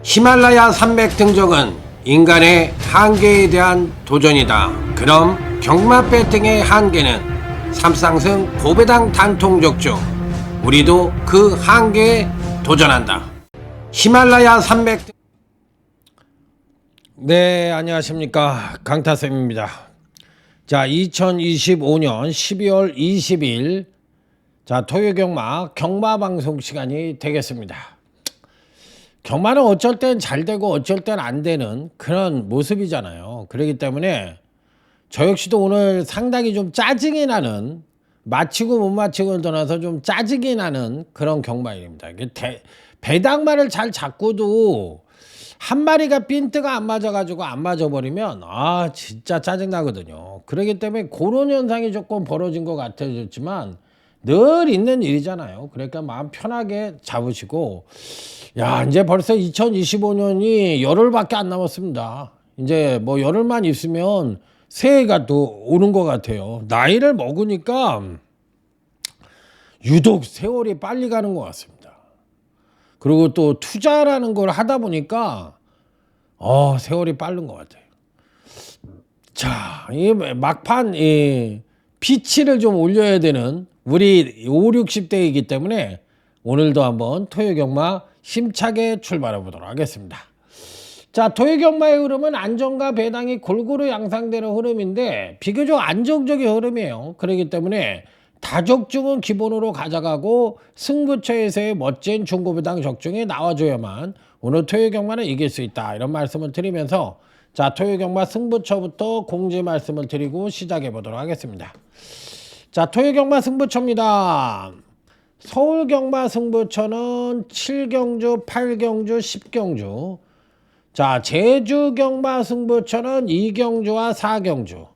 히말라야 산맥 등정은 인간의 한계에 대한 도전이다. 그럼 경마 배팅의 한계는 삼상승 고배당 단통적 중 우리도 그 한계에 도전한다. 히말라야 산맥 네, 안녕하십니까, 강타쌤입니다. 자, 2025년 12월 20일 토요경마 경마방송 시간이 되겠습니다. 경마는 어쩔 땐 잘 되고 어쩔 땐 안 되는 그런 모습이잖아요. 그렇기 때문에 저 역시도 오늘 상당히 좀 짜증이 나는, 마치고 못 마치고를 떠나서 좀 짜증이 나는 그런 경마일입니다. 배당말을 잘 잡고도 한 마리가 핀트가 안 맞아가지고 안 맞아버리면 진짜 짜증나거든요. 그렇기 때문에 그런 현상이 조금 벌어진 것 같아졌지만 늘 있는 일이잖아요. 그러니까 마음 편하게 잡으시고, 이제 벌써 2025년이 열흘밖에 안 남았습니다. 이제 뭐 열흘만 있으면 새해가 또 오는 것 같아요. 나이를 먹으니까 유독 세월이 빨리 가는 것 같습니다. 그리고 또 투자라는 걸 하다 보니까 세월이 빠른 것 같아요. 자, 이 막판 피치를 좀 올려야 되는 우리 5, 60대이기 때문에 오늘도 한번 토요경마 힘차게 출발해 보도록 하겠습니다. 자, 토요경마의 흐름은 안정과 배당이 골고루 양상되는 흐름인데 비교적 안정적인 흐름이에요. 그렇기 때문에 다적중은 기본으로 가져가고 승부처에서의 멋진 중고배당 적중이 나와줘야만 오늘 토요경마는 이길 수 있다, 이런 말씀을 드리면서 자, 토요경마 승부처부터 공지 말씀을 드리고 시작해 보도록 하겠습니다. 자, 토요경마 승부처입니다. 서울경마 승부처는 7경주, 8경주, 10경주. 자, 제주경마 승부처는 2경주와 4경주.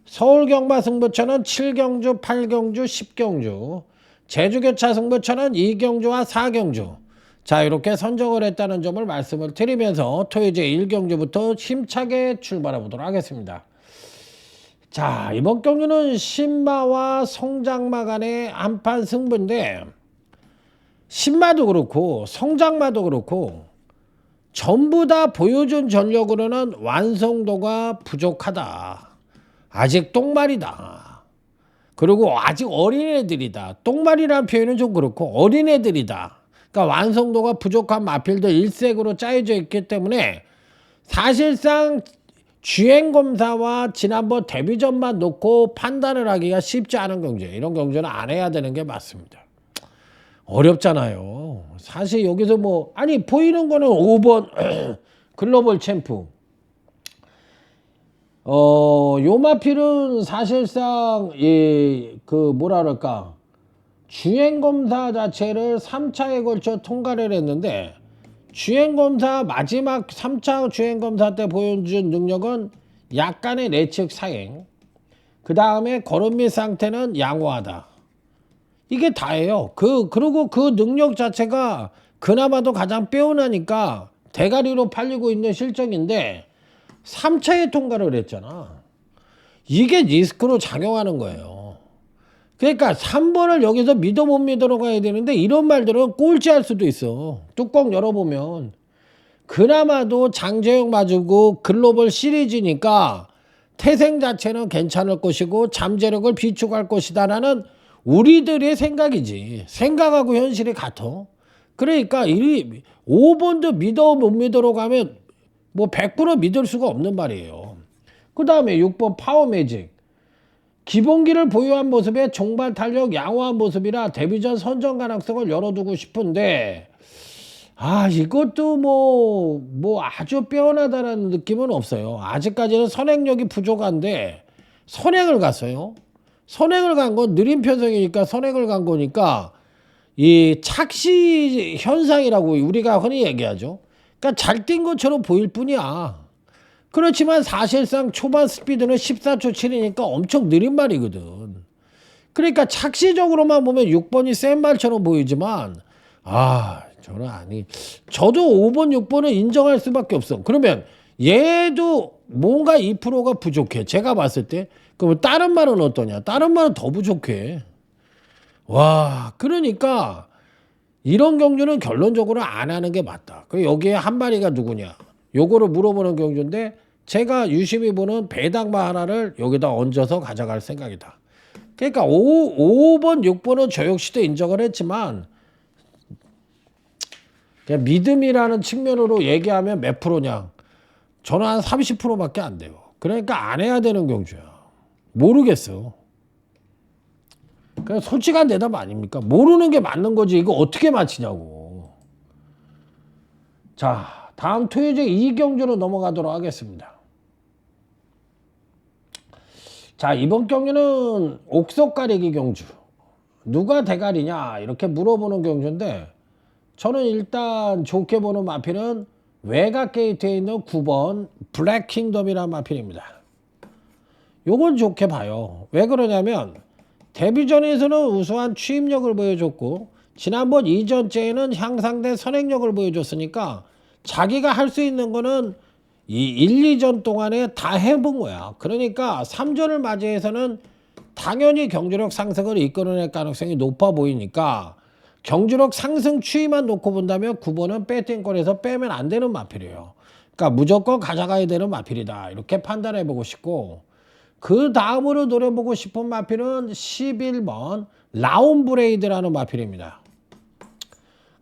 서울경마 승부처는 7경주, 8경주, 10경주. 제주교차 승부처는 2경주와 4경주. 자, 이렇게 선정을 했다는 점을 말씀을 드리면서 토요제 1경주부터 힘차게 출발해 보도록 하겠습니다. 자, 이번 경주는 신마와 성장마 간의 한판 승부인데, 신마도 그렇고 성장마도 그렇고 전부 다 보여준 전력으로는 완성도가 부족하다. 아직 똥말이다. 그리고 아직 어린애들이다. 똥말이라는 표현은 좀 그렇고 어린애들이다. 그러니까 완성도가 부족한 마필들 일색으로 짜여져 있기 때문에 사실상 주행검사와 지난번 데뷔전만 놓고 판단을 하기가 쉽지 않은 경제, 이런 경제는 안 해야 되는 게 맞습니다. 어렵잖아요. 사실 여기서 보이는 거는 5번 글로벌 챔프. 요 마필은 사실상 주행검사 자체를 3차에 걸쳐 통과를 했는데, 주행검사 마지막 3차 주행검사 때 보여준 능력은 약간의 내측 사행, 그 다음에 걸음 및 상태는 양호하다. 이게 다예요. 그리고 그 능력 자체가 그나마도 가장 빼어나니까 대가리로 팔리고 있는 실적인데 3차에 통과를 했잖아. 이게 리스크로 작용하는 거예요. 그러니까 3번을 여기서 믿어 못 믿어로 가야 되는데 이런 말들은 꼴찌할 수도 있어. 뚜껑 열어보면 그나마도 장재영 맞고 글로벌 시리즈니까 태생 자체는 괜찮을 것이고 잠재력을 비축할 것이다라는 우리들의 생각이지. 생각하고 현실이 같아. 그러니까 5번도 믿어 못 믿어로 가면 100% 믿을 수가 없는 말이에요. 그 다음에 6번 파워매직. 기본기를 보유한 모습에 종발 탄력 양호한 모습이라 데뷔전 선정 가능성을 열어두고 싶은데, 이것도 아주 빼어나다라는 느낌은 없어요. 아직까지는 선행력이 부족한데 선행을 갔어요. 선행을 간 건 느린 편성이니까 선행을 간 거니까 이 착시 현상이라고 우리가 흔히 얘기하죠. 그러니까 잘 뛴 것처럼 보일 뿐이야. 그렇지만 사실상 초반 스피드는 14초 7이니까 엄청 느린 말이거든. 그러니까 착시적으로만 보면 6번이 센 말처럼 보이지만 저는 저도 5번 6번은 인정할 수밖에 없어. 그러면 얘도 뭔가 2%가 부족해. 제가 봤을 때. 그럼 다른 말은 어떠냐? 다른 말은 더 부족해. 그러니까 이런 경주는 결론적으로 안 하는 게 맞다. 그 여기에 한 마리가 누구냐? 요거를 물어보는 경주인데 제가 유심히 보는 배당마 하나를 여기다 얹어서 가져갈 생각이다. 그러니까 5번, 6번은 저 역시도 인정을 했지만 그냥 믿음이라는 측면으로 얘기하면 몇 프로냐? 저는 한 30%밖에 안 돼요. 그러니까 안 해야 되는 경주야. 모르겠어. 그냥 솔직한 대답 아닙니까? 모르는 게 맞는 거지. 이거 어떻게 맞히냐고. 자, 다음 토요제 2경주로 넘어가도록 하겠습니다. 자, 이번 경주는 옥석 가리기 경주. 누가 대가리냐? 이렇게 물어보는 경주인데 저는 일단 좋게 보는 마필은 외곽 게이트에 있는 9번 블랙 킹덤이라는 마필입니다. 요건 좋게 봐요. 왜 그러냐면 데뷔전에서는 우수한 추임력을 보여줬고 지난번 이전째에는 향상된 선행력을 보여줬으니까 자기가 할 수 있는 거는 이 1, 2전 동안에 다 해본 거야. 그러니까 3전을 맞이해서는 당연히 경주력 상승을 이끌어낼 가능성이 높아 보이니까 경주력 상승 추이만 놓고 본다면 9번은 배팅권에서 빼면 안 되는 마필이에요. 그러니까 무조건 가져가야 되는 마필이다. 이렇게 판단해 보고 싶고 그 다음으로 노려보고 싶은 마필은 11번 라운브레이드라는 마필입니다.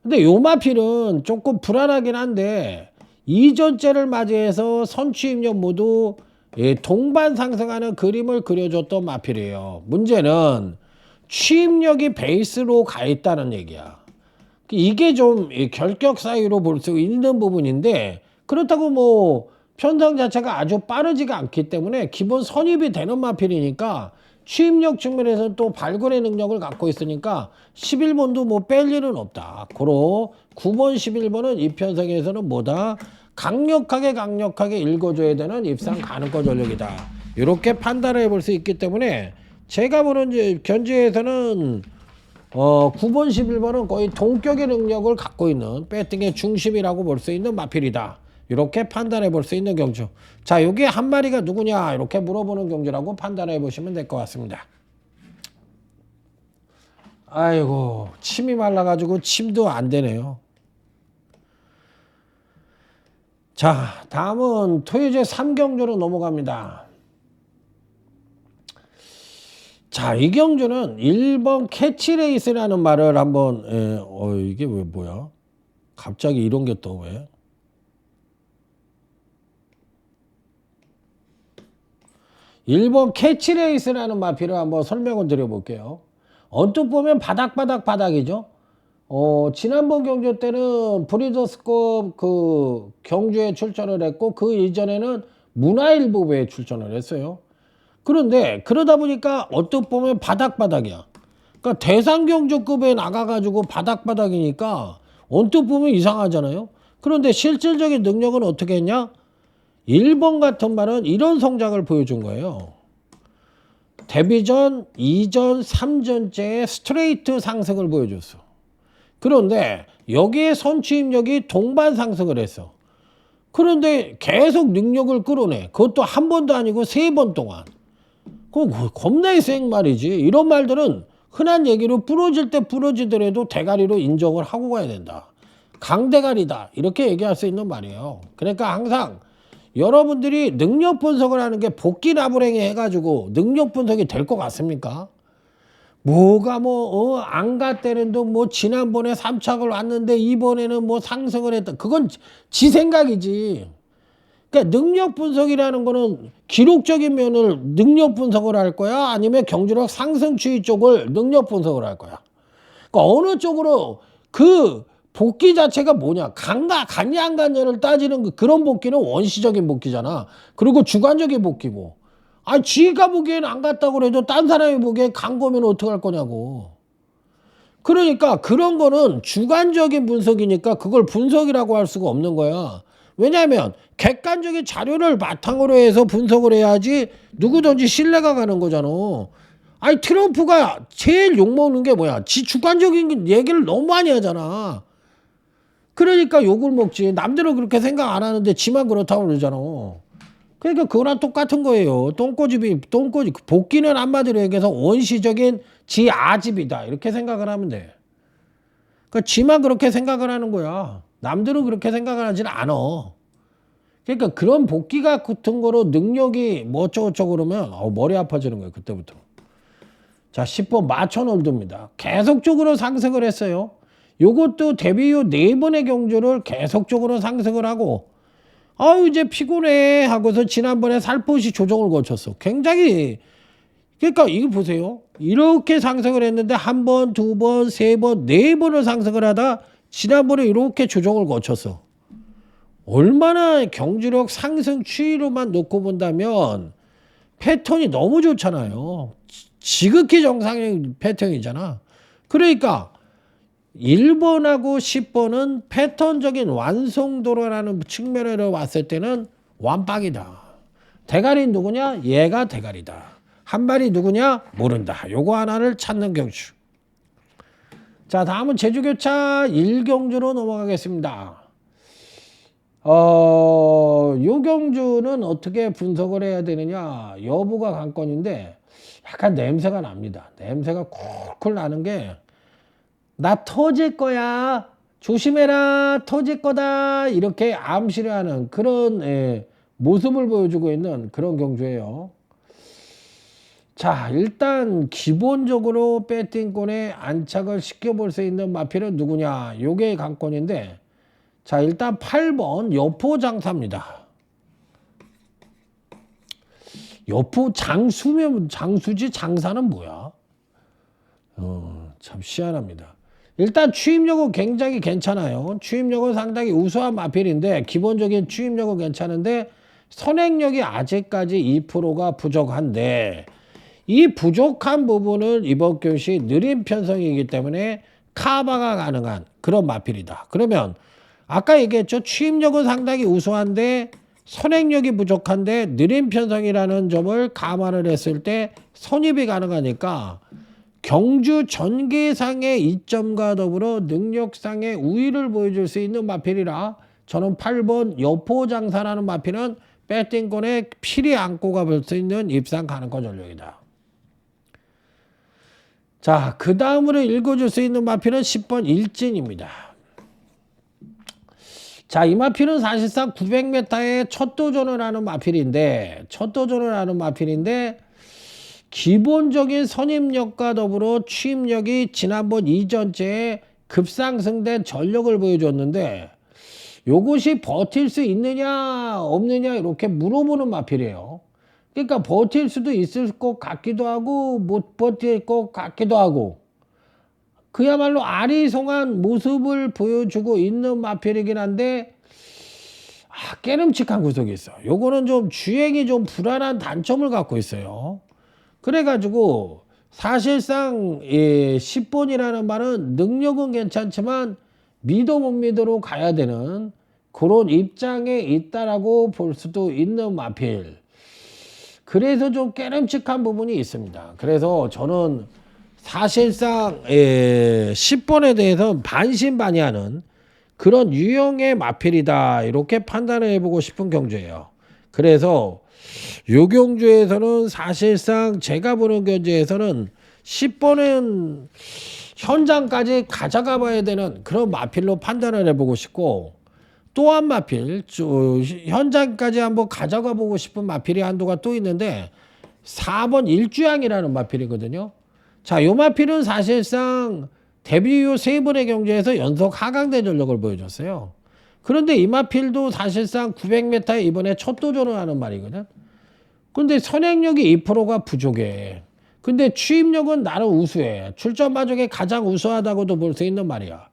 근데 요 마필은 조금 불안하긴 한데 이전째를 맞이해서 선취입력 모두 동반 상승하는 그림을 그려줬던 마필이에요. 문제는 취입력이 베이스로 가 있다는 얘기야. 이게 좀 결격 사유로 볼 수 있는 부분인데 그렇다고 뭐 편성 자체가 아주 빠르지가 않기 때문에 기본 선입이 되는 마필이니까 취입력 측면에서는 또 발굴의 능력을 갖고 있으니까 11번도 뭐 뺄 일은 없다. 고로 9번 11번은 이 편성에서는 뭐다? 강력하게 읽어줘야 되는 입상 가능권 전력이다. 이렇게 판단을 해볼 수 있기 때문에 제가 보는 이제 견지에서는 9번 11번은 거의 동격의 능력을 갖고 있는 배팅의 중심이라고 볼 수 있는 마필이다. 이렇게 판단해 볼 수 있는 경주. 자, 여기 한 마리가 누구냐 이렇게 물어보는 경주라고 판단해 보시면 될 것 같습니다. 아이고 침이 말라가지고 침도 안 되네요. 자, 다음은 토요제 3경주로 넘어갑니다. 자, 이 경주는 1번 캐치레이스라는 말을 한번 이게 왜 뭐야? 갑자기 이런 게 또 왜? 일본 캐치레이스라는 마필을 한번 설명을 드려볼게요. 언뜻 보면 바닥이죠. 지난번 경주 때는 브리더스컵 그 경주에 출전을 했고 그 이전에는 문화일보에 출전을 했어요. 그런데 그러다 보니까 언뜻 보면 바닥이야. 그러니까 대상경주급에 나가가지고 바닥이니까 언뜻 보면 이상하잖아요. 그런데 실질적인 능력은 어떻게 했냐? 1번 같은 말은 이런 성장을 보여준 거예요. 데뷔전, 2전, 3전째의 스트레이트 상승을 보여줬어. 그런데 여기에 선취입력이 동반 상승을 했어. 그런데 계속 능력을 끌어내. 그것도 한 번도 아니고 3번 동안. 그거 겁나 쌩 말이지. 이런 말들은 흔한 얘기로 부러질 때 부러지더라도 대가리로 인정을 하고 가야 된다. 강대가리다. 이렇게 얘기할 수 있는 말이에요. 그러니까 항상 여러분들이 능력 분석을 하는 게 복귀 나부랭이 해가지고 능력 분석이 될 것 같습니까? 뭐가 안 갔대는도 뭐 지난번에 3착을 왔는데 이번에는 뭐 상승을 했다. 그건 지 생각이지. 그러니까 능력 분석이라는 거는 기록적인 면을 능력 분석을 할 거야? 아니면 경주력 상승 추이 쪽을 능력 분석을 할 거야? 그러니까 어느 쪽으로 그 복귀 자체가 뭐냐? 갔냐 안 갔냐를 따지는 그런 복귀는 원시적인 복귀잖아. 그리고 주관적인 복귀고. 지가 보기엔 안 갔다고 그래도 딴 사람이 보기엔 간 거면 어떡할 거냐고. 그러니까 그런 거는 주관적인 분석이니까 그걸 분석이라고 할 수가 없는 거야. 왜냐하면 객관적인 자료를 바탕으로 해서 분석을 해야지 누구든지 신뢰가 가는 거잖아. 트럼프가 제일 욕먹는 게 뭐야? 지 주관적인 얘기를 너무 많이 하잖아. 그러니까 욕을 먹지. 남들은 그렇게 생각 안 하는데 지만 그렇다고 그러잖아. 그러니까 그거랑 똑같은 거예요. 똥꼬집이 복귀는 한마디로 얘기해서 원시적인 지 아집이다. 이렇게 생각을 하면 돼. 그러니까 지만 그렇게 생각을 하는 거야. 남들은 그렇게 생각을 하진 않아. 그러니까 그런 복귀가 같은 거로 능력이 뭐 어쩌고저쩌고 그러면 머리 아파지는 거예요. 그때부터. 자, 10번 마천홀드입니다. 계속적으로 상승을 했어요. 요것도 데뷔 후 4번의 경주를 계속적으로 상승을 하고 이제 피곤해 하고서 지난번에 살포시 조정을 거쳤어. 굉장히 그러니까 이거 보세요. 이렇게 상승을 했는데 한 번, 두 번, 세 번, 네 번을 상승을 하다 지난번에 이렇게 조정을 거쳤어. 얼마나 경주력 상승 추이로만 놓고 본다면 패턴이 너무 좋잖아요. 지극히 정상적인 패턴이잖아. 그러니까 1번하고 10번은 패턴적인 완성도라는 측면으로 봤을 때는 완빵이다. 대가리 누구냐? 얘가 대가리다. 한 마리 누구냐? 모른다. 요거 하나를 찾는 경주. 자, 다음은 제주교차 1경주로 넘어가겠습니다. 요 경주는 어떻게 분석을 해야 되느냐? 여부가 관건인데 약간 냄새가 납니다. 냄새가 쿨쿨 나는 게 나 터질 거야. 조심해라. 터질 거다. 이렇게 암시를 하는 그런 모습을 보여주고 있는 그런 경주예요. 자, 일단 기본적으로 배팅권에 안착을 시켜볼 수 있는 마필은 누구냐? 요게 관건인데 자, 일단 8번 여포장사입니다. 여포 장수면 장수지 장사는 뭐야? 참 희한합니다. 일단 취입력은 굉장히 괜찮아요. 취입력은 상당히 우수한 마필인데 기본적인 취입력은 괜찮은데 선행력이 아직까지 2%가 부족한데 이 부족한 부분을 이번 경시 느린 편성이기 때문에 카바가 가능한 그런 마필이다. 그러면 아까 얘기했죠. 취입력은 상당히 우수한데 선행력이 부족한데 느린 편성이라는 점을 감안을 했을 때 선입이 가능하니까 경주 전개상의 이점과 더불어 능력상의 우위를 보여줄 수 있는 마필이라 저는 8번 여포장사라는 마필은 배팅권에 필히 안고 가볼 수 있는 입상 가능한 전력이다. 자, 그 다음으로 읽어줄 수 있는 마필은 10번 일진입니다. 자, 이 마필은 사실상 900m에 첫 도전을 하는 마필인데 기본적인 선입력과 더불어 취입력이 지난번 이전째에 급상승된 전력을 보여줬는데 요것이 버틸 수 있느냐 없느냐 이렇게 물어보는 마필이에요. 그러니까 버틸 수도 있을 것 같기도 하고 못 버틸 것 같기도 하고 그야말로 아리송한 모습을 보여주고 있는 마필이긴 한데 깨름칙한 구석이 있어. 요거는 좀 주행이 좀 불안한 단점을 갖고 있어요. 그래가지고 사실상 10번이라는 말은 능력은 괜찮지만 믿어 못 믿어로 가야 되는 그런 입장에 있다라고 볼 수도 있는 마필. 그래서 좀 깨름칙한 부분이 있습니다. 그래서 저는 사실상 10번에 대해서 반신반의하는 그런 유형의 마필이다 이렇게 판단을 해보고 싶은 경주예요. 그래서 요 경주에서는 사실상 제가 보는 경주에서는 10번은 현장까지 가져가 봐야 되는 그런 마필로 판단을 해보고 싶고 또 한 마필 현장까지 한번 가져가 보고 싶은 마필이 한도가 또 있는데 4번 일주양이라는 마필이거든요. 자, 요 마필은 사실상 데뷔 후 3번의 경주에서 연속 하강된 전력을 보여줬어요. 그런데 이 마필도 사실상 900m에 이번에 첫 도전을 하는 말이거든. 근데 선행력이 2%가 부족해. 근데 취입력은 나름 우수해. 출전마 중에 가장 우수하다고도 볼 수 있는 말이야.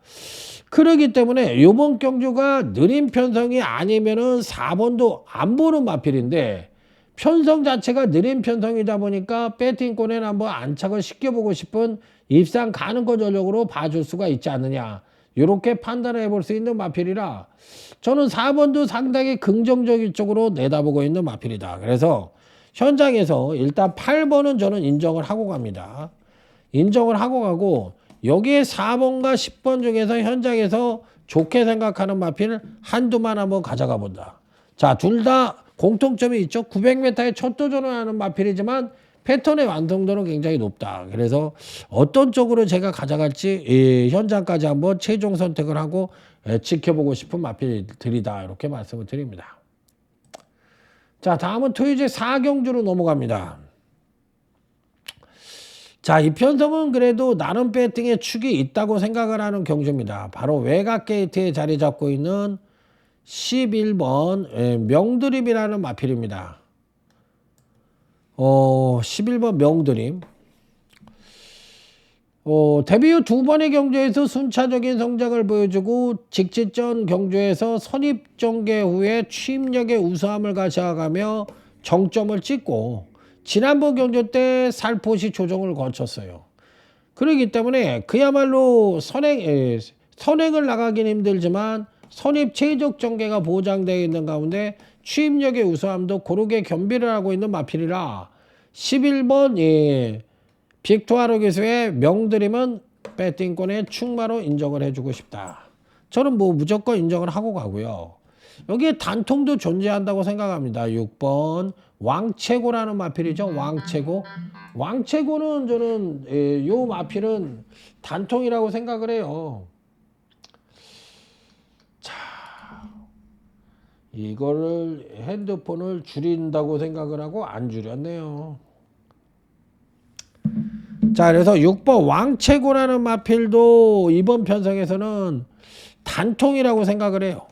그러기 때문에 이번 경주가 느린 편성이 아니면은 4번도 안 보는 마필인데 편성 자체가 느린 편성이다 보니까 배팅권에는 한번 안착을 시켜보고 싶은 입상 가능한 전력으로 봐줄 수가 있지 않느냐. 이렇게 판단을 해볼 수 있는 마필이라 저는 4번도 상당히 긍정적인 쪽으로 내다보고 있는 마필이다. 그래서 현장에서 일단 8번은 저는 인정을 하고 갑니다. 인정을 하고 가고 여기에 4번과 10번 중에서 현장에서 좋게 생각하는 마필 한두만 한번 가져가 본다. 자, 둘 다 공통점이 있죠. 900m에 첫 도전을 하는 마필이지만 패턴의 완성도는 굉장히 높다. 그래서 어떤 쪽으로 제가 가져갈지 현장까지 한번 최종 선택을 하고 지켜보고 싶은 마필들이다. 이렇게 말씀을 드립니다. 자, 다음은 토요제 4경주로 넘어갑니다. 자, 이 편성은 그래도 나름 배팅의 축이 있다고 생각을 하는 경주입니다. 바로 외곽 게이트에 자리 잡고 있는 11번 명드림이라는 마필입니다. 11번 명드림. 데뷔 후 두 번의 경주에서 순차적인 성적을 보여주고 직지전 경주에서 선입전개 후에 취임력의 우수함을 가져가며 정점을 찍고 지난번 경주 때 살포시 조정을 거쳤어요. 그렇기 때문에 그야말로 선행을 나가긴 힘들지만 선입 최적 전개가 보장되어 있는 가운데 취임력의 우수함도 고르게 겸비를 하고 있는 마필이라 11번 빅토아르 기수의 명드림은 배팅권의 충마로 인정을 해주고 싶다. 저는 뭐 무조건 인정을 하고 가고요. 여기에 단통도 존재한다고 생각합니다. 6번 왕채고라는 마필이죠. 왕채고. 왕채고는 저는 요 마필은 단통이라고 생각을 해요. 자, 이거를 핸드폰을 줄인다고 생각을 하고 안 줄였네요. 자, 그래서 6번 왕채고라는 마필도 이번 편성에서는 단통이라고 생각을 해요.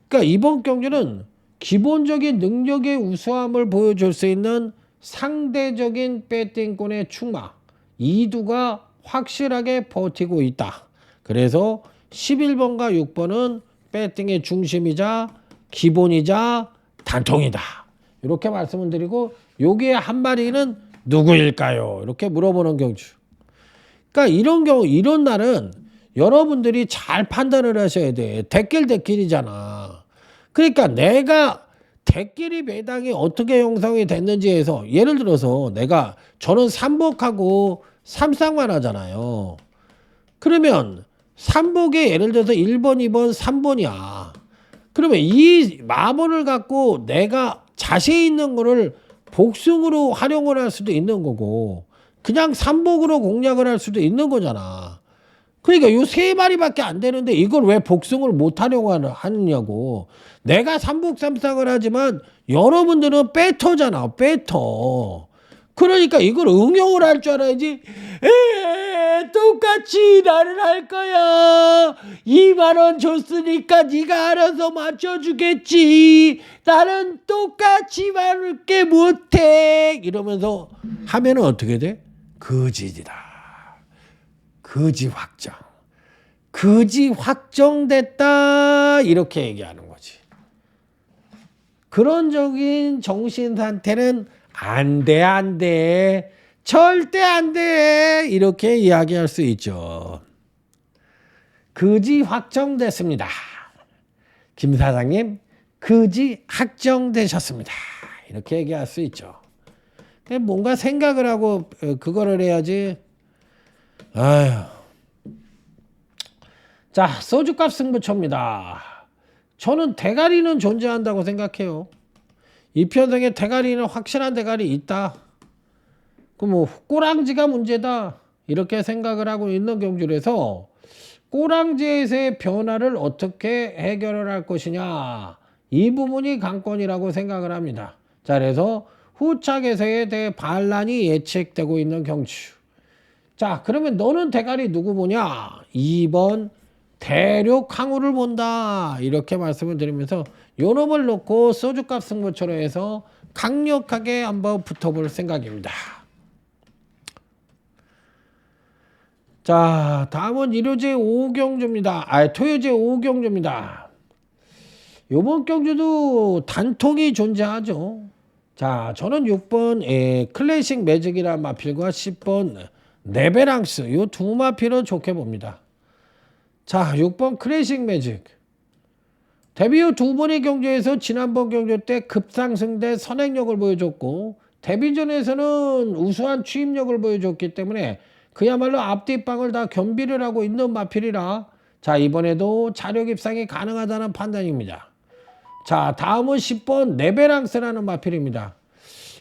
그러니까 이번 경주는 기본적인 능력의 우수함을 보여줄 수 있는 상대적인 배팅권의 충마, 이두가 확실하게 버티고 있다. 그래서 11번과 6번은 배팅의 중심이자 기본이자 단통이다. 이렇게 말씀을 드리고 여기에 한 마리는 누구일까요? 이렇게 물어보는 경주. 그러니까 이런 경우, 이런 날은 여러분들이 잘 판단을 하셔야 돼. 대길이잖아. 그러니까 내가 대길이 매당이 어떻게 형성이 됐는지에서 예를 들어서 저는 삼복하고 삼쌍만 하잖아요. 그러면 삼복에 예를 들어서 1번, 2번, 3번이야. 그러면 이 마번을 갖고 내가 자세히 있는 거를 복숭으로 활용을 할 수도 있는 거고 그냥 삼복으로 공략을 할 수도 있는 거잖아. 그러니까 요 세 마리밖에 안 되는데 이걸 왜 복숭을 못 활용하느냐고. 내가 삼복 삼쌍을 하지만 여러분들은 배터잖아. 배터. 그러니까 이걸 응용을 할 줄 알아야지. 똑같이 나는 할 거야. 2만 원 줬으니까 네가 알아서 맞춰주겠지. 나는 똑같이 말을게 못해. 이러면서 하면은 어떻게 돼? 거짓이다. 거짓 확정. 거짓 확정됐다. 이렇게 얘기하는 거지. 그런적인 정신 상태는 안 돼. 절대 안 돼. 이렇게 이야기할 수 있죠. 거짓 확정됐습니다. 김 사장님, 거짓 확정되셨습니다. 이렇게 얘기할 수 있죠. 뭔가 생각을 하고 그거를 해야지. 아휴. 자, 소주값 승부처입니다. 저는 대가리는 존재한다고 생각해요. 이 편성에 대가리는 확실한 대가리 있다. 뭐 꼬랑지가 문제다. 이렇게 생각을 하고 있는 경주라서 꼬랑지에서의 변화를 어떻게 해결을 할 것이냐. 이 부분이 관건이라고 생각을 합니다. 자, 그래서 후착에서의 대반란이 예측되고 있는 경주. 자, 그러면 너는 대가리 누구 보냐? 2번 대륙 항우를 본다. 이렇게 말씀을 드리면서 요놈을 놓고 소주값 승부처로 해서 강력하게 한번 붙어볼 생각입니다. 자, 다음은 일요제 5경주입니다. 토요제 5경주입니다. 요번 경주도 단통이 존재하죠. 자, 저는 6번 클래식 매직이라는 마필과 10번 네베랑스 요 두 마필은 좋게 봅니다. 자, 6번 클래식 매직. 데뷔 후 두 번의 경주에서 지난번 경주 때 급상승돼 선행력을 보여줬고 데뷔전에서는 우수한 취임력을 보여줬기 때문에 그야말로 앞뒷방을 다 겸비를 하고 있는 마필이라 자, 이번에도 자력 입상이 가능하다는 판단입니다. 자, 다음은 10번 네베랑스라는 마필입니다.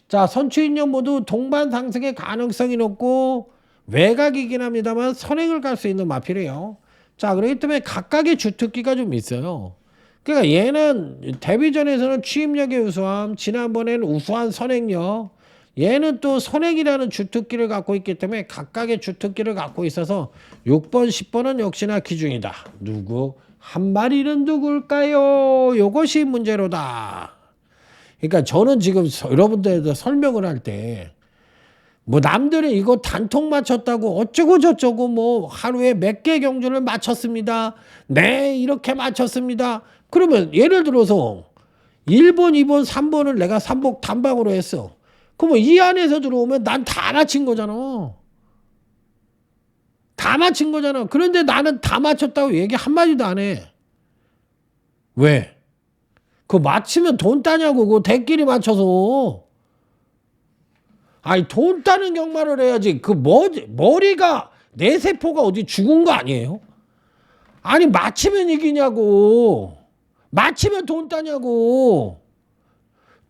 자, 선취인연 모두 동반 상승의 가능성이 높고 외곽이긴 합니다만 선행을 갈 수 있는 마필이에요. 자, 그렇기 때문에 각각의 주특기가 좀 있어요. 그러니까 얘는 데뷔전에서는 취임력의 우수함, 지난번에는 우수한 선행력, 얘는 또 선행이라는 주특기를 갖고 있기 때문에 각각의 주특기를 갖고 있어서 6번, 10번은 역시나 기준이다. 누구? 한 마리는 누굴까요? 요것이 문제로다. 그러니까 저는 지금 여러분들한테 설명을 할 때 뭐 남들은 이거 단통 맞췄다고 어쩌고 저쩌고 뭐 하루에 몇 개 경주를 맞췄습니다. 네, 이렇게 맞췄습니다. 그러면 예를 들어서 1번, 2번, 3번을 내가 삼복 단박으로 했어. 그러면 이 안에서 들어오면 난 다 맞힌 거잖아. 다 맞힌 거잖아. 그런데 나는 다 맞췄다고 얘기 한마디도 안 해. 왜? 그거 맞히면 돈 따냐고. 그거 대끼리 맞춰서. 아니, 돈 따는 경마를 해야지. 그 머리가 내 세포가 어디 죽은 거 아니에요? 아니, 맞히면 이기냐고. 맞히면 돈 따냐고.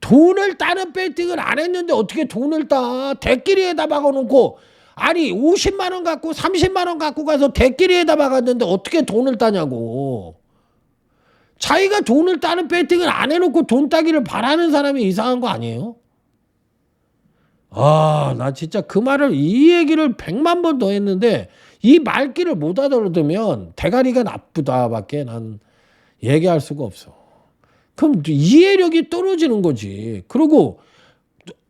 돈을 따는 배팅을 안 했는데 어떻게 돈을 따? 대끼리에다 박아놓고 아니 50만 원 갖고 30만 원 갖고 가서 대끼리에다 박았는데 어떻게 돈을 따냐고. 자기가 돈을 따는 배팅을 안 해놓고 돈 따기를 바라는 사람이 이상한 거 아니에요? 아, 나 진짜 그 말을 이 얘기를 100만 번 더 했는데 이 말귀를 못 알아들으면 대가리가 나쁘다밖에 난 얘기할 수가 없어. 그럼 이해력이 떨어지는 거지. 그리고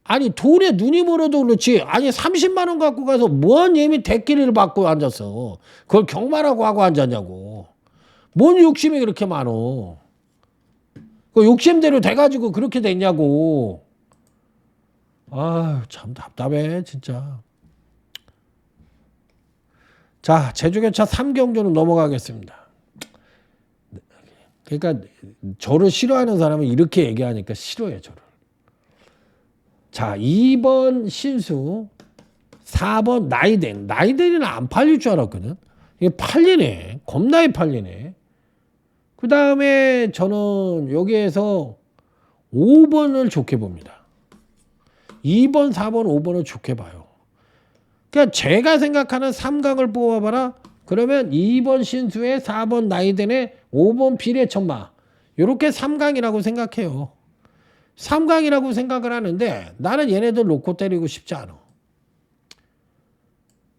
아니 돈에 눈이 멀어도 그렇지. 아니 30만 원 갖고 가서 뭔 예미 대끼리를 받고 앉았어. 그걸 경마라고 하고 앉았냐고. 뭔 욕심이 그렇게 많어. 그 욕심대로 돼가지고 그렇게 됐냐고. 아유, 참 답답해 진짜. 자, 제주개차 3경주는 넘어가겠습니다. 그러니까 저를 싫어하는 사람은 이렇게 얘기하니까 싫어해 저를. 자, 2번 신수, 4번 나이덴. 나이덴이는 안 팔릴 줄 알았거든. 이게 팔리네. 겁나게 팔리네. 그 다음에 저는 여기에서 5번을 좋게 봅니다. 2번, 4번, 5번을 좋게 봐요. 그러니까 제가 생각하는 3강을 뽑아봐라. 그러면 2번 신수에 4번 나이덴에 5번 비례천마. 이렇게 3강이라고 생각해요. 3강이라고 생각을 하는데 나는 얘네들 놓고 때리고 싶지 않아.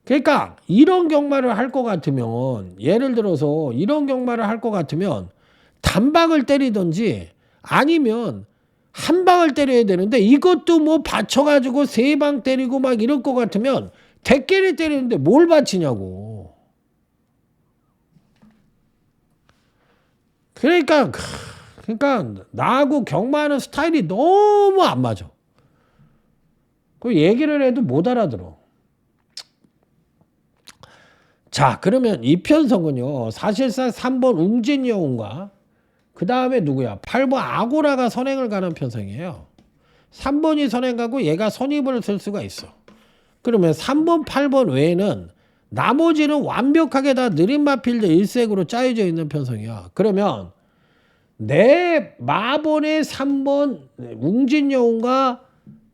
그러니까 이런 경마를 할 것 같으면 예를 들어서 이런 경마를 할 것 같으면 단박을 때리든지 아니면 한 방을 때려야 되는데 이것도 뭐 받쳐가지고 3방 때리고 막 이럴 것 같으면 대끼리 때리는데 뭘 받치냐고. 그러니까 나하고 경마하는 스타일이 너무 안 맞아. 그 얘기를 해도 못 알아들어. 자, 그러면 이 편성은요. 사실상 3번 웅진여운과 그 다음에 누구야? 8번 아고라가 선행을 가는 편성이에요. 3번이 선행 가고 얘가 선입을 쓸 수가 있어. 그러면 3번, 8번 외에는 나머지는 완벽하게 다 느린 마필드 일색으로 짜여져 있는 편성이야. 그러면 내 마본의 3번 웅진여운과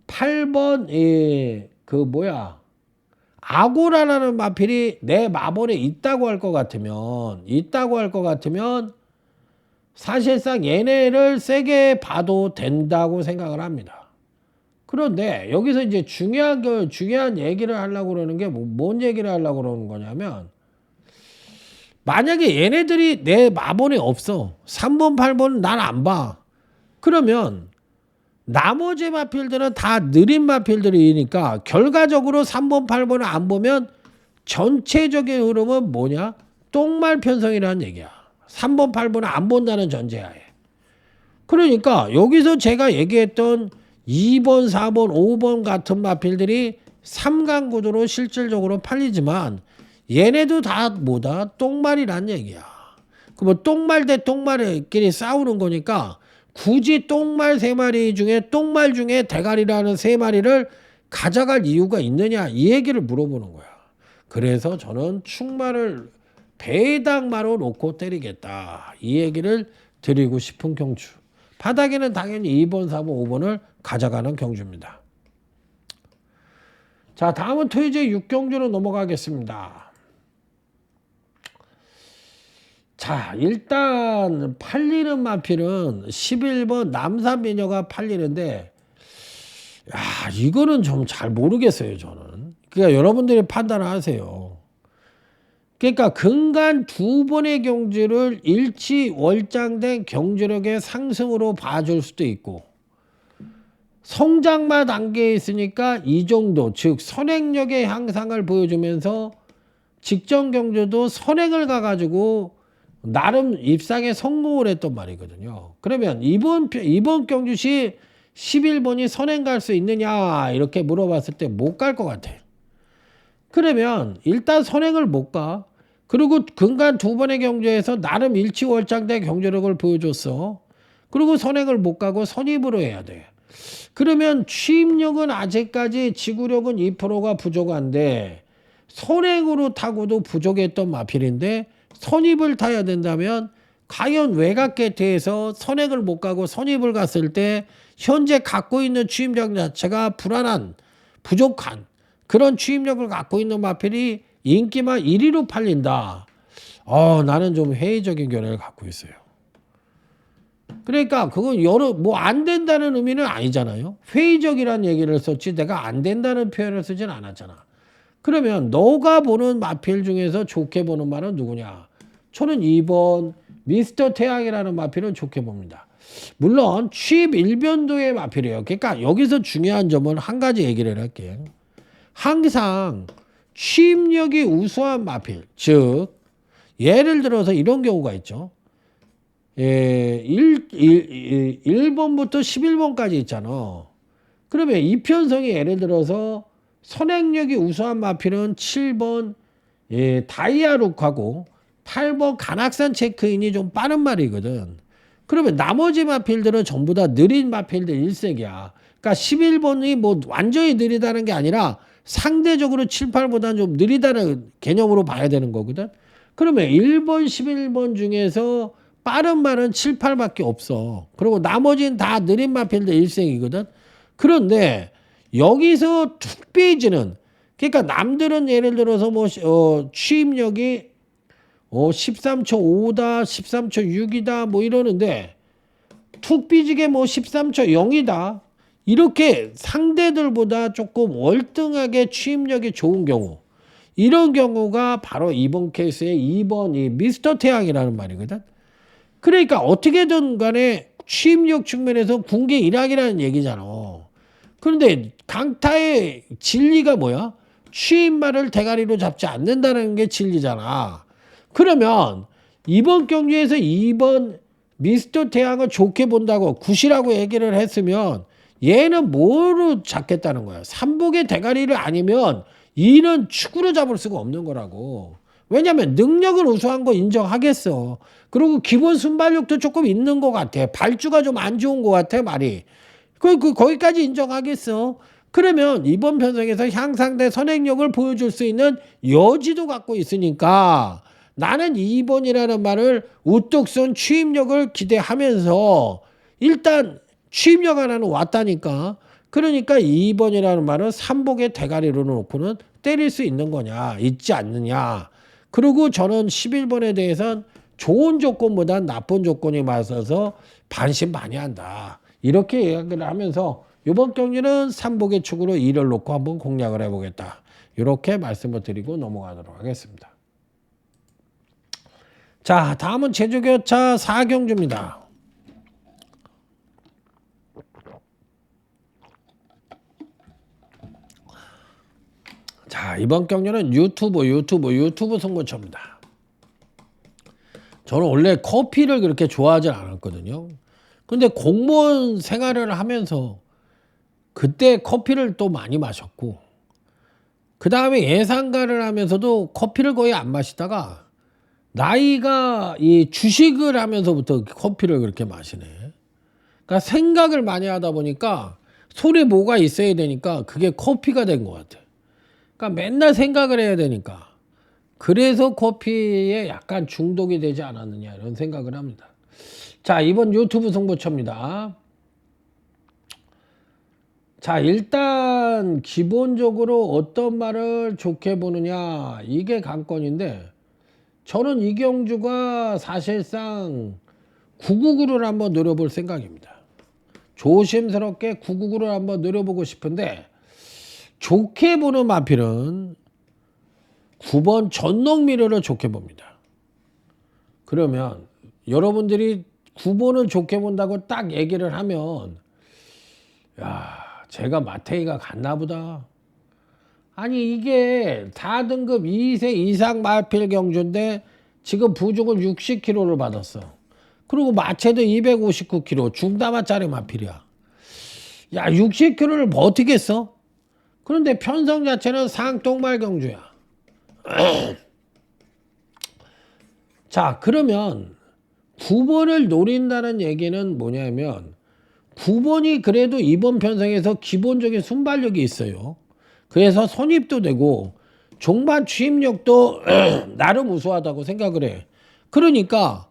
8번 아고라라는 마필이 내 마본에 있다고 할 것 같으면 사실상 얘네를 세게 봐도 된다고 생각을 합니다. 그런데 여기서 이제 중요한 얘기를 하려고 그러는 게 뭔 얘기를 하려고 그러는 거냐면 만약에 얘네들이 내 마본에 없어. 3번, 8번은 난 안 봐. 그러면 나머지 마필들은 다 느린 마필들이니까 결과적으로 3번, 8번을 안 보면 전체적인 흐름은 뭐냐? 똥말 편성이라는 얘기야. 3번, 8번을 안 본다는 전제하에. 그러니까 여기서 제가 얘기했던 2번, 4번, 5번 같은 마필들이 3강 구도로 실질적으로 팔리지만 얘네도 다 뭐다? 똥말이란 얘기야. 그 뭐 똥말 대 똥말끼리 싸우는 거니까 굳이 똥말 3마리 중에 똥말 중에 대가리라는 3마리를 가져갈 이유가 있느냐 이 얘기를 물어보는 거야. 그래서 저는 충말을 배당마로 놓고 때리겠다. 이 얘기를 드리고 싶은 경주. 바닥에는 당연히 2번, 4번, 5번을 가져가는 경주입니다. 자, 다음은 토요제 6경주로 넘어가겠습니다. 자, 일단 팔리는 마필은 11번 남산미녀가 팔리는데, 야, 이거는 좀 잘 모르겠어요, 저는. 그러니까 여러분들이 판단을 하세요. 그러니까 근간 두 번의 경주를 일치월장된 경주력의 상승으로 봐줄 수도 있고, 성장마 단계에 있으니까 이 정도, 즉 선행력의 향상을 보여주면서 직전 경주도 선행을 가가지고 나름 입상에 성공을 했단 말이거든요. 그러면 이번 경주 시 11번이 선행 갈 수 있느냐 이렇게 물어봤을 때 못 갈 것 같아요. 그러면 일단 선행을 못 가. 그리고 근간 두 번의 경주에서 나름 일치월장된 경주력을 보여줬어. 그리고 선행을 못 가고 선입으로 해야 돼. 그러면 취입력은 아직까지 지구력은 2%가 부족한데 선행으로 타고도 부족했던 마필인데 선입을 타야 된다면 과연 외곽게이트에서 선행을 못 가고 선입을 갔을 때 현재 갖고 있는 취입력 자체가 불안한 부족한 그런 취입력을 갖고 있는 마필이 인기만 1위로 팔린다. 나는 좀 회의적인 견해를 갖고 있어요. 그러니까 그건 뭐 안 된다는 의미는 아니잖아요. 회의적이라는 얘기를 썼지 내가 안 된다는 표현을 쓰진 않았잖아. 그러면 너가 보는 마필 중에서 좋게 보는 말은 누구냐? 저는 2번 미스터 태양이라는 마필은 좋게 봅니다. 물론 취입 일변도의 마필이에요. 그러니까 여기서 중요한 점은 한 가지 얘기를 할게요. 항상 취입력이 우수한 마필, 즉 예를 들어서 이런 경우가 있죠. 1번부터 11번까지 있잖아. 그러면 이편성이 예를 들어서 선행력이 우수한 마필은 7번 다이아룩하고 8번 간악산 체크인이 좀 빠른 말이거든. 그러면 나머지 마필들은 전부 다 느린 마필들 일색이야. 그러니까 11번이 뭐 완전히 느리다는 게 아니라 상대적으로 7, 8보다는 좀 느리다는 개념으로 봐야 되는 거거든. 그러면 1번, 11번 중에서 빠른 말은 7, 8밖에 없어. 그리고 나머지는 다 느린 마필들 일색이거든. 그런데 여기서 툭비지는 그러니까 남들은 예를 들어서 뭐 취입력이 13초 5다, 13초 6이다 뭐 이러는데 툭 삐지게 뭐 13초 0이다. 이렇게 상대들보다 조금 월등하게 취입력이 좋은 경우. 이런 경우가 바로 이번 케이스의 2번 이 미스터 태양이라는 말이거든. 그러니까 어떻게든 간에 취입력 측면에서 군계 일학이라는 얘기잖아. 그런데 강타의 진리가 뭐야? 취입말을 대가리로 잡지 않는다는 게 진리잖아. 그러면 이번 경주에서 2번 미스터 태양을 좋게 본다고 굿이라고 얘기를 했으면 얘는 뭐로 잡겠다는 거야? 삼복의 대가리를 아니면 이는 축으로 잡을 수가 없는 거라고. 왜냐면 능력은 우수한 거 인정하겠어. 그리고 기본 순발력도 조금 있는 것 같아. 발주가 좀 안 좋은 것 같아 말이. 거기까지 인정하겠어. 그러면 이번 편성에서 향상된 선행력을 보여줄 수 있는 여지도 갖고 있으니까 나는 2번이라는 말을 우뚝 쏜 취입력을 기대하면서 일단 취입력 하나는 왔다니까. 그러니까 2번이라는 말은 삼복의 대가리로 놓고는 때릴 수 있는 거냐 있지 않느냐. 그리고 저는 11번에 대해서는 좋은 조건보단 나쁜 조건이 맞서서 반신반의한다. 이렇게 이야기를 하면서 이번 경기는 삼복의 축으로 2를 놓고 한번 공략을 해보겠다. 이렇게 말씀을 드리고 넘어가도록 하겠습니다. 자, 다음은 제주교차 4경주입니다. 자, 이번 경주는 유튜브 승부처입니다. 저는 원래 커피를 그렇게 좋아하지 않았거든요. 근데 공무원 생활을 하면서 그때 커피를 또 많이 마셨고 그 다음에 예상가를 하면서도 커피를 거의 안 마시다가 나이가 이 주식을 하면서부터 커피를 그렇게 마시네. 그러니까 생각을 많이 하다 보니까 손에 뭐가 있어야 되니까 그게 커피가 된 것 같아. 그러니까 맨날 생각을 해야 되니까. 그래서 커피에 약간 중독이 되지 않았느냐 이런 생각을 합니다. 자, 이번 유튜브 승부처입니다. 자, 일단 기본적으로 어떤 말을 좋게 보느냐 이게 관건인데, 저는 이경주가 사실상 999를 한번 노려볼 생각입니다. 조심스럽게 999를 한번 노려보고 싶은데, 좋게 보는 마필은 9번 전농미래를 좋게 봅니다. 그러면 여러분들이 9번을 좋게 본다고 딱 얘기를 하면, 야, 제가 마태이가 갔나 보다. 아니, 이게 4등급 2세 이상 마필 경주인데 지금 부족은 60kg를 받았어. 그리고 마체도 259kg 중다마짜리 마필이야. 야, 60kg를 뭐 어떻게 써? 그런데 편성 자체는 상똥말 경주야. 자, 그러면 9번을 노린다는 얘기는 뭐냐면, 9번이 그래도 이번 편성에서 기본적인 순발력이 있어요. 그래서 선입도 되고 종반 취입력도 나름 우수하다고 생각을 해. 그러니까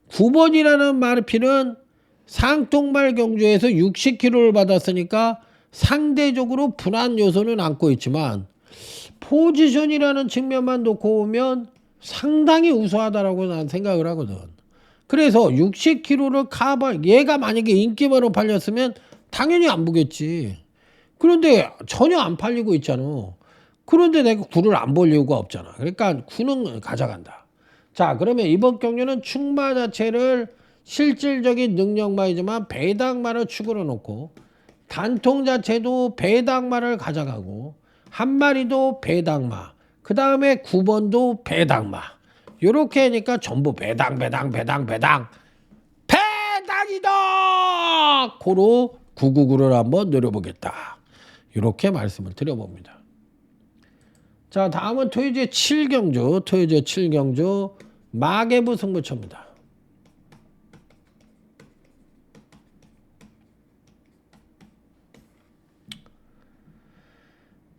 9번이라는 마필은 상통말 경주에서 60kg를 받았으니까 상대적으로 불안 요소는 안고 있지만, 포지션이라는 측면만 놓고 보면 상당히 우수하다라고 난 생각을 하거든. 그래서 60kg를 커버, 얘가 만약에 인기바로 팔렸으면 당연히 안 보겠지. 그런데 전혀 안 팔리고 있잖아. 그런데 내가 9를 안 볼 이유가 없잖아. 그러니까 9는 가져간다. 자, 그러면 이번 경주는 충마 자체를 실질적인 능력마이지만 배당마를 축으로 놓고, 단통 자체도 배당마를 가져가고, 한 마리도 배당마, 그 다음에 9번도 배당마, 요렇게 하니까 전부 배당이다 고로 999를 한번 노려보겠다, 이렇게 말씀을 드려봅니다. 자, 다음은 토요제 7경주 마계부 승부처입니다.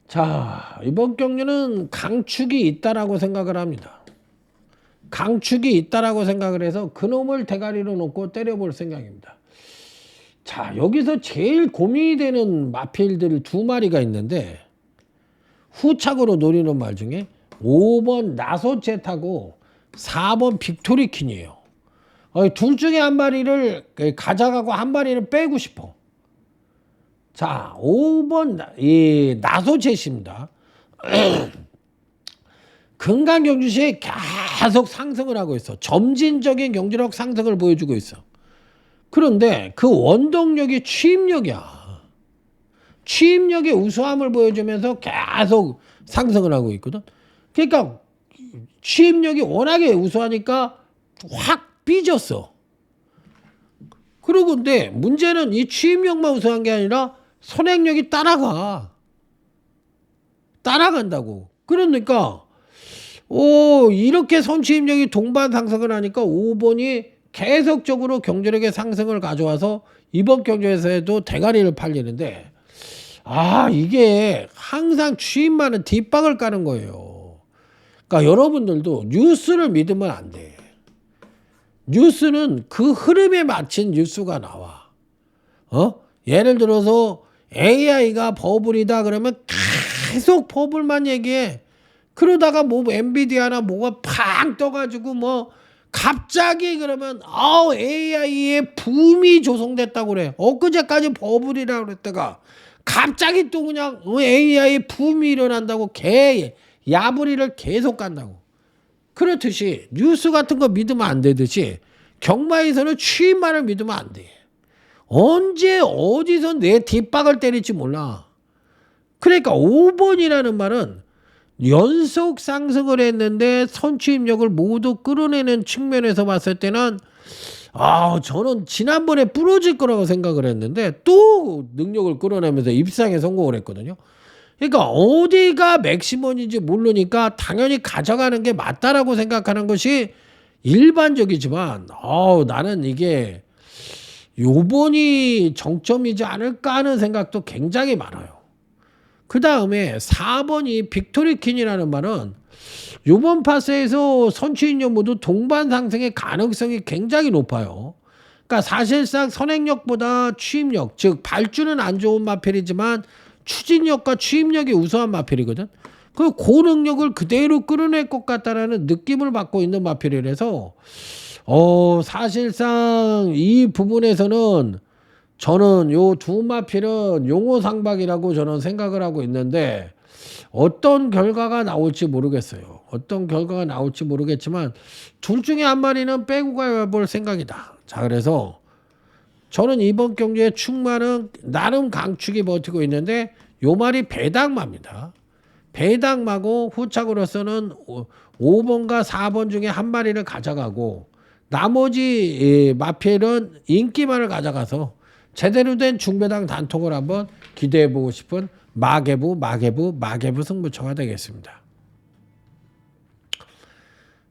자, 이번 경주는 강축이 있다라고 생각을 합니다. 강축이 있다라고 생각을 해서 그놈을 대가리로 놓고 때려볼 생각입니다. 자, 여기서 제일 고민이 되는 마필들 두 마리가 있는데, 후착으로 노리는 말 중에 5번 나소jet하고 4번 빅토리킨이에요. 둘 중에 한 마리를 가져가고 한 마리를 빼고 싶어. 자, 5번 이 나소jet입니다. 금강 경주시에 계속 상승을 하고 있어. 점진적인 경제력 상승을 보여주고 있어. 그런데 그 원동력이 취입력이야. 취입력의 우수함을 보여주면서 계속 상승을 하고 있거든. 그러니까 취입력이 워낙에 우수하니까 확 삐졌어. 그리고 근데 문제는 이 취입력만 우수한 게 아니라 선행력이 따라간다고. 그러니까 이렇게 선취입력이 동반 상승을 하니까 5번이 계속적으로 경제력의 상승을 가져와서 이번 경주에서도 대가리를 팔리는데, 이게 항상 취입만은 뒷박을 까는 거예요. 그러니까 여러분들도 뉴스를 믿으면 안 돼. 뉴스는 그 흐름에 맞춘 뉴스가 나와. 예를 들어서 AI가 버블이다 그러면 계속 버블만 얘기해. 그러다가 뭐 엔비디아나 뭐가 팡 떠가지고 뭐 갑자기 그러면 AI의 붐이 조성됐다고 그래. 엊그제까지 버블이라고 그랬다가 갑자기 또 그냥 AI의 붐이 일어난다고 개 야부리를 계속 간다고. 그렇듯이 뉴스 같은 거 믿으면 안 되듯이 경마에서는 취입만을 믿으면 안 돼. 언제 어디서 내 뒷박을 때릴지 몰라. 그러니까 5번이라는 말은 연속 상승을 했는데 선취입력을 모두 끌어내는 측면에서 봤을 때는 저는 지난번에 부러질 거라고 생각을 했는데 또 능력을 끌어내면서 입상에 성공을 했거든요. 그러니까 어디가 맥시멈인지 모르니까 당연히 가져가는 게 맞다라고 생각하는 것이 일반적이지만, 나는 이게 요번이 정점이지 않을까 하는 생각도 굉장히 많아요. 그 다음에 4번이 빅토리킨이라는 말은 요번 파스에서 선취인력 모두 동반 상승의 가능성이 굉장히 높아요. 그러니까 사실상 선행력보다 추임력, 즉 발주는 안 좋은 마필이지만 추진력과 추임력이 우수한 마필이거든. 그 고능력을 그대로 끌어낼 것 같다라는 느낌을 받고 있는 마필이라서 사실상 이 부분에서는 저는 요 두 마필은 용호상박이라고 저는 생각을 하고 있는데 어떤 결과가 나올지 모르겠어요. 어떤 결과가 나올지 모르겠지만 둘 중에 한 마리는 빼고 가볼 생각이다. 자, 그래서 저는 이번 경기에 충마는 나름 강축이 버티고 있는데 요 말이 배당마입니다. 배당마고 후착으로서는 5번과 4번 중에 한 마리를 가져가고 나머지 마필은 인기만을 가져가서 제대로 된 중배당 단통을 한번 기대해보고 싶은 마개부 승부처가 되겠습니다.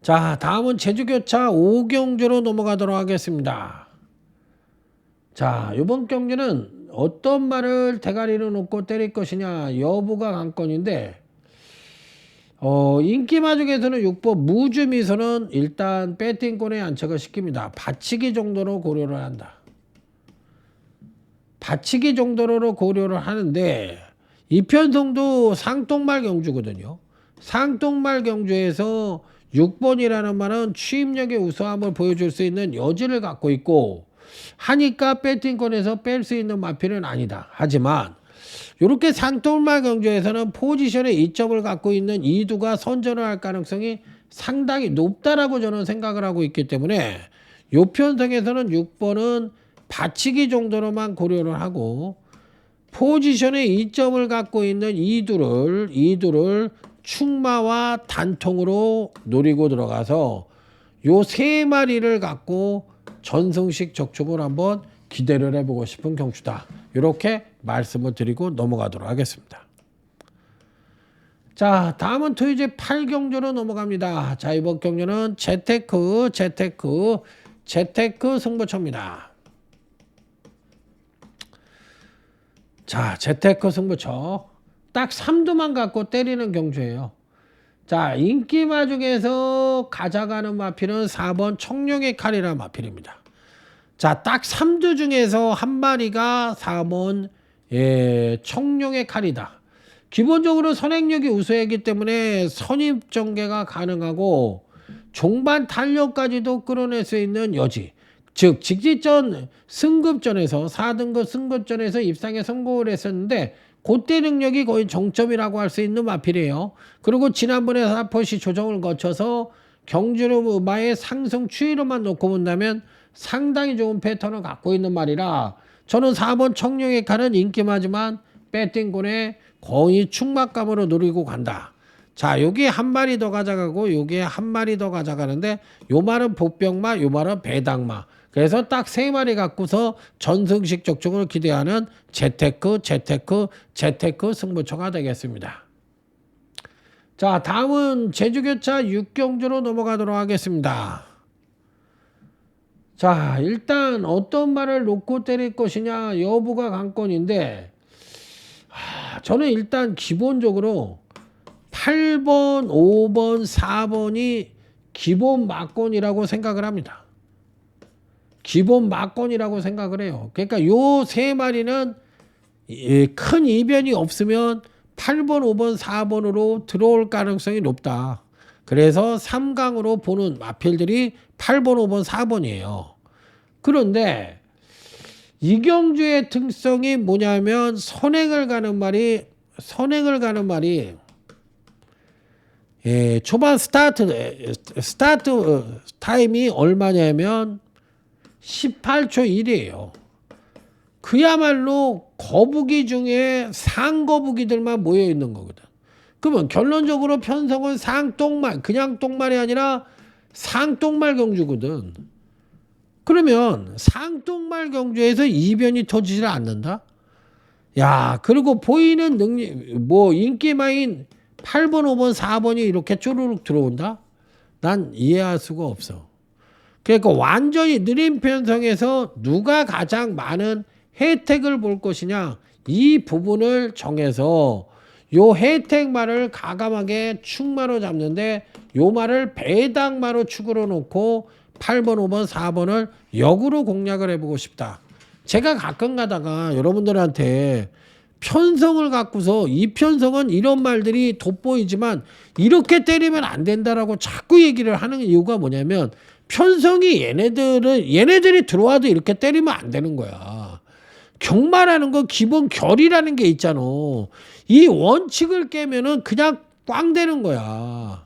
자, 다음은 제주교차 5경주로 넘어가도록 하겠습니다. 자, 이번 경주는 어떤 말을 대가리로 놓고 때릴 것이냐 여부가 관건인데 인기마 중에서는 6번 무주미선은 일단 배팅권에 안착을 시킵니다. 받치기 정도로 고려를 한다. 받치기 정도로 고려를 하는데 이편성도 상똥말 경주거든요. 상똥말 경주에서 6번이라는 말은 추임력의 우수함을 보여줄 수 있는 여지를 갖고 있고 하니까 배팅권에서 뺄 수 있는 마필은 아니다. 하지만 이렇게 상똥말 경주에서는 포지션의 이점을 갖고 있는 이두가 선전을 할 가능성이 상당히 높다라고 저는 생각을 하고 있기 때문에 이 편성에서는 6번은 받치기 정도로만 고려를 하고 포지션의 이점을 갖고 있는 이두를 충마와 단통으로 노리고 들어가서 요 세 마리를 갖고 전승식 적중을 한번 기대를 해보고 싶은 경주다. 이렇게 말씀을 드리고 넘어가도록 하겠습니다. 자, 다음은 토요제 8경주로 넘어갑니다. 자, 이번 경주는 재테크 승부처입니다. 자, 재테크 승부처 딱 3두만 갖고 때리는 경주예요. 자, 인기마 중에서 가져가는 마필은 4번 청룡의 칼이라는 마필입니다. 자, 딱 3두 중에서 한 마리가 4번 청룡의 칼이다. 기본적으로 선행력이 우수하기 때문에 선입전개가 가능하고 종반 탄력까지도 끌어낼 수 있는 여지, 즉 직지전 승급전에서 4등급 승급전에서 입상에 성공을 했었는데 그때 능력이 거의 정점이라고 할 수 있는 마필이에요. 그리고 지난번에 4%시 조정을 거쳐서 경주마의 상승 추이로만 놓고 본다면 상당히 좋은 패턴을 갖고 있는 말이라 저는 4번 청룡의 칼은 인기마지만 배팅권에 거의 충막감으로 노리고 간다. 자, 여기에 한 마리 더 가져가고 여기에 한 마리 더 가져가는데 요 말은 복병마, 요 말은 배당마. 그래서 딱 세 마리 갖고서 전승식 적중을 기대하는 재테크 승부처가 되겠습니다. 자, 다음은 제주교차 6경주로 넘어가도록 하겠습니다. 자, 일단 어떤 말을 놓고 때릴 것이냐 여부가 관건인데 저는 일단 기본적으로 8번, 5번, 4번이 기본 막권이라고 생각을 합니다. 기본 막권이라고 생각을 해요. 그러니까 요 세 마리는 큰 이변이 없으면 8번, 5번, 4번으로 들어올 가능성이 높다. 그래서 3강으로 보는 마필들이 8번, 5번, 4번이에요. 그런데 이경주의 특성이 뭐냐면 선행을 가는 말이 초반 스타트 타임이 얼마냐면 18초 1이에요. 그야말로 거북이 중에 상거북이들만 모여 있는 거거든. 그러면 결론적으로 편성은 상똥말, 그냥 똥말이 아니라 상똥말 경주거든. 그러면 상똥말 경주에서 이변이 터지질 않는다? 야, 그리고 보이는 능력, 인기마인 8번, 5번, 4번이 이렇게 쪼르륵 들어온다? 난 이해할 수가 없어. 그러니까 완전히 느린 편성에서 누가 가장 많은 혜택을 볼 것이냐, 이 부분을 정해서 요 혜택말을 가감하게 축마로 잡는데 요 말을 배당마로 축으로 놓고 8번, 5번, 4번을 역으로 공략을 해보고 싶다. 제가 가끔 가다가 여러분들한테 편성을 갖고서 이 편성은 이런 말들이 돋보이지만 이렇게 때리면 안 된다라고 자꾸 얘기를 하는 이유가 뭐냐면 편성이 얘네들이 들어와도 이렇게 때리면 안 되는 거야. 경마라는 건 기본 결이라는 게 있잖아. 이 원칙을 깨면은 그냥 꽝 되는 거야.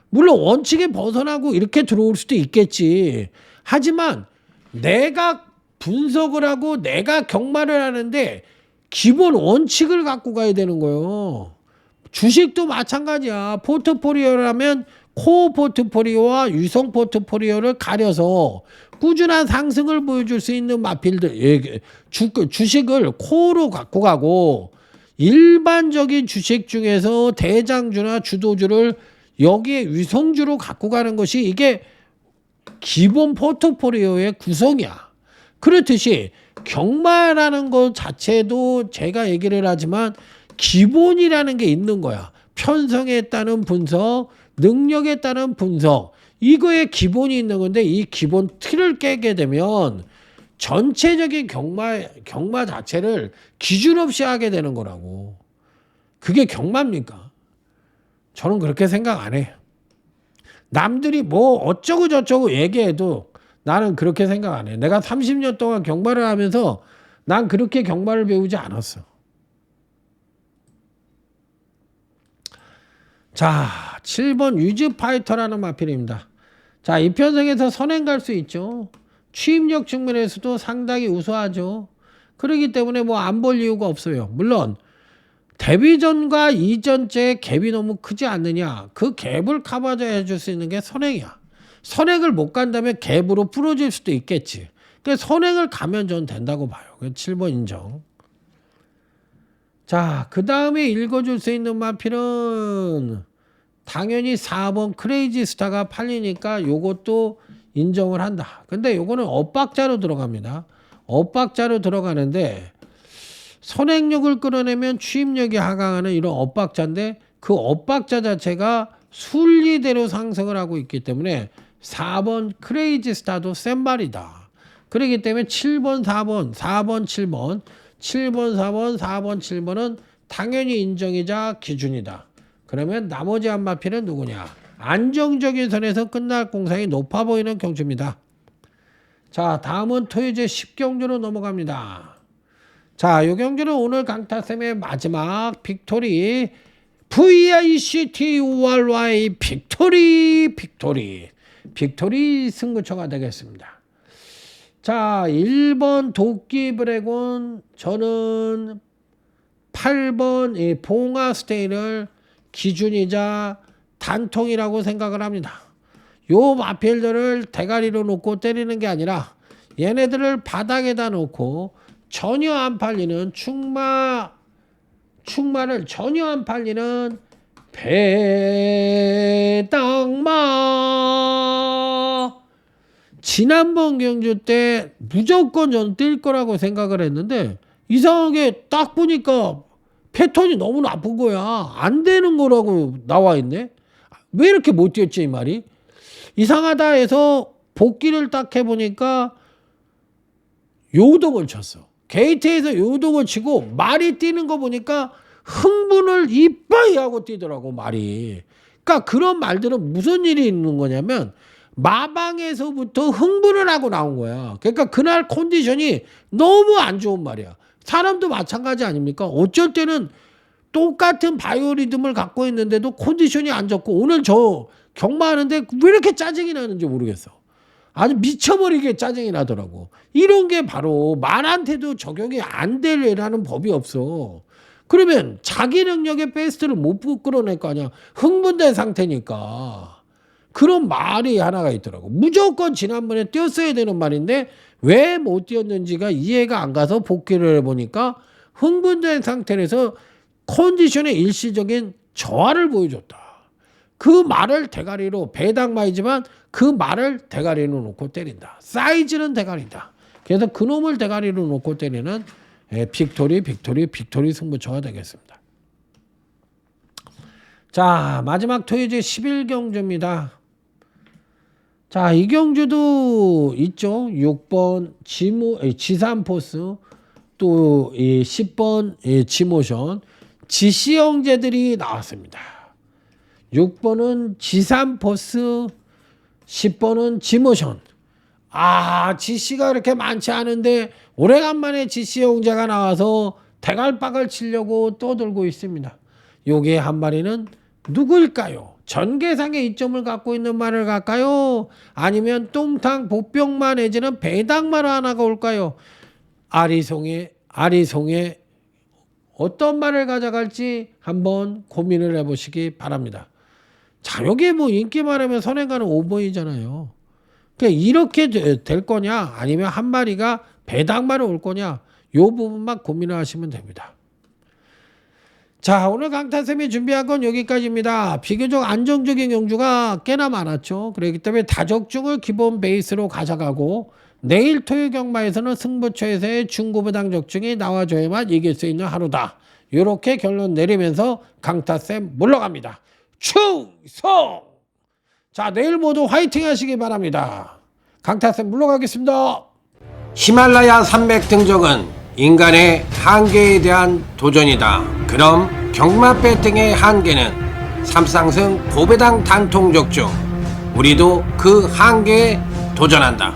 물론 원칙에 벗어나고 이렇게 들어올 수도 있겠지. 하지만 내가 분석을 하고 내가 경마를 하는데 기본 원칙을 갖고 가야 되는 거예요. 주식도 마찬가지야. 포트포리오라면 코어 포트포리오와 유성 포트포리오를 가려서 꾸준한 상승을 보여줄 수 있는 마필들, 주식을 코어로 갖고 가고 일반적인 주식 중에서 대장주나 주도주를 여기에 위성주로 갖고 가는 것이 이게 기본 포트포리오의 구성이야. 그렇듯이 경마라는 것 자체도 제가 얘기를 하지만 기본이라는 게 있는 거야. 편성에 따른 분석, 능력에 따른 분석, 이거에 기본이 있는 건데 이 기본 틀을 깨게 되면 전체적인 경마 자체를 기준 없이 하게 되는 거라고. 그게 경마입니까? 저는 그렇게 생각 안 해. 남들이 뭐 어쩌고 저쩌고 얘기해도 나는 그렇게 생각 안 해. 내가 30년 동안 경마를 하면서 난 그렇게 경마를 배우지 않았어. 자, 7번 유즈파이터라는 마필입니다. 자, 이 편성에서 선행 갈 수 있죠. 취임력 측면에서도 상당히 우수하죠. 그렇기 때문에 뭐 안 볼 이유가 없어요. 물론 데뷔 전과 이전째 갭이 너무 크지 않느냐. 그 갭을 커버해 줄 수 있는 게 선행이야. 선행을 못 간다면 갭으로 풀어질 수도 있겠지. 그러니까 선행을 가면 전 된다고 봐요. 7번 인정. 자, 그 다음에 읽어줄 수 있는 마필은 당연히 4번 크레이지 스타가 팔리니까 요것도 인정을 한다. 근데 요거는 엇박자로 들어갑니다. 엇박자로 들어가는데 선행력을 끌어내면 취임력이 하강하는 이런 엇박자인데 그 엇박자 자체가 순리대로 상승을 하고 있기 때문에 4번 크레이지 스타도 센 말이다. 그렇기 때문에 7번, 4번, 4번, 7번, 7번, 4번, 4번, 7번은 당연히 인정이자 기준이다. 그러면 나머지 한 마필은 누구냐? 안정적인 선에서 끝날 공산이 높아 보이는 경주입니다. 자, 다음은 토요제 10경주로 넘어갑니다. 자, 이 경주는 오늘 강타쌤의 마지막 빅토리 VICTORY 빅토리 승부처가 되겠습니다. 자, 1번 도끼 브레곤, 저는 8번 이 봉화 스테이를 기준이자 단통이라고 생각을 합니다. 요 마필들을 대가리로 놓고 때리는 게 아니라 얘네들을 바닥에다 놓고 전혀 안 팔리는 충마를 전혀 안 팔리는 배당마. 지난번 경주 때 무조건 전 뛸 거라고 생각을 했는데 이상하게 딱 보니까 패턴이 너무 나쁜 거야. 안 되는 거라고 나와 있네. 왜 이렇게 못 뛰었지 이 말이? 이상하다 해서 복귀를 딱 해보니까 요동을 쳤어. 게이트에서 요동을 치고 말이 뛰는 거 보니까 흥분을 이빠이 하고 뛰더라고 말이. 그러니까 그런 말들은 무슨 일이 있는 거냐면 마방에서부터 흥분을 하고 나온 거야. 그러니까 그날 컨디션이 너무 안 좋은 말이야. 사람도 마찬가지 아닙니까? 어쩔 때는 똑같은 바이오리듬을 갖고 있는데도 컨디션이 안 좋고 오늘 저 경마하는데 왜 이렇게 짜증이 나는지 모르겠어. 아주 미쳐버리게 짜증이 나더라고. 이런 게 바로 말한테도 적용이 안 되라는 법이 없어. 그러면 자기 능력의 베스트를 못 끌어낼 거 아니야. 흥분된 상태니까. 그런 말이 하나가 있더라고. 무조건 지난번에 뛰었어야 되는 말인데 왜 못 뛰었는지가 이해가 안 가서 복귀를 해보니까 흥분된 상태에서 컨디션의 일시적인 저하를 보여줬다. 그 말을 대가리로 배당마이지만 그 말을 대가리로 놓고 때린다. 사이즈는 대가리다. 그래서 그놈을 대가리로 놓고 때리는 빅토리 승부처가 되겠습니다. 자, 마지막 토요제 11경주입니다. 자, 이경주도 있죠. 6번 지산포스, 또 10번 지모션, 지씨 형제들이 나왔습니다. 6번은 지산포스, 10번은 지모션. 지씨가 그렇게 많지 않은데 오래간만에 지씨 형제가 나와서 대갈박을 치려고 떠들고 있습니다. 요게 한 마리는 누구일까요? 전개상의 이점을 갖고 있는 말을 갈까요? 아니면 똥탕 보병만 내지는 배당말 하나가 올까요? 아리송에 어떤 말을 가져갈지 한번 고민을 해보시기 바랍니다. 자, 여기 뭐 인기 많으면 선행가는 5번이잖아요. 그러니까 이렇게 될 거냐, 아니면 한 마리가 배당말을 올 거냐, 요 부분만 고민을 하시면 됩니다. 자, 오늘 강타쌤이 준비한 건 여기까지입니다. 비교적 안정적인 경주가 꽤나 많았죠. 그렇기 때문에 다적중을 기본 베이스로 가져가고, 내일 토요 경마에서는 승부처에서의 중고부당 적중이 나와줘야만 이길 수 있는 하루다. 이렇게 결론 내리면서 강타쌤 물러갑니다. 충성! 자, 내일 모두 화이팅 하시기 바랍니다. 강타쌤 물러가겠습니다. 히말라야 산맥 등적은 인간의 한계에 대한 도전이다. 그럼 경마 배팅의 한계는 삼상승 보배당 단통 적중. 우리도 그 한계에 도전한다.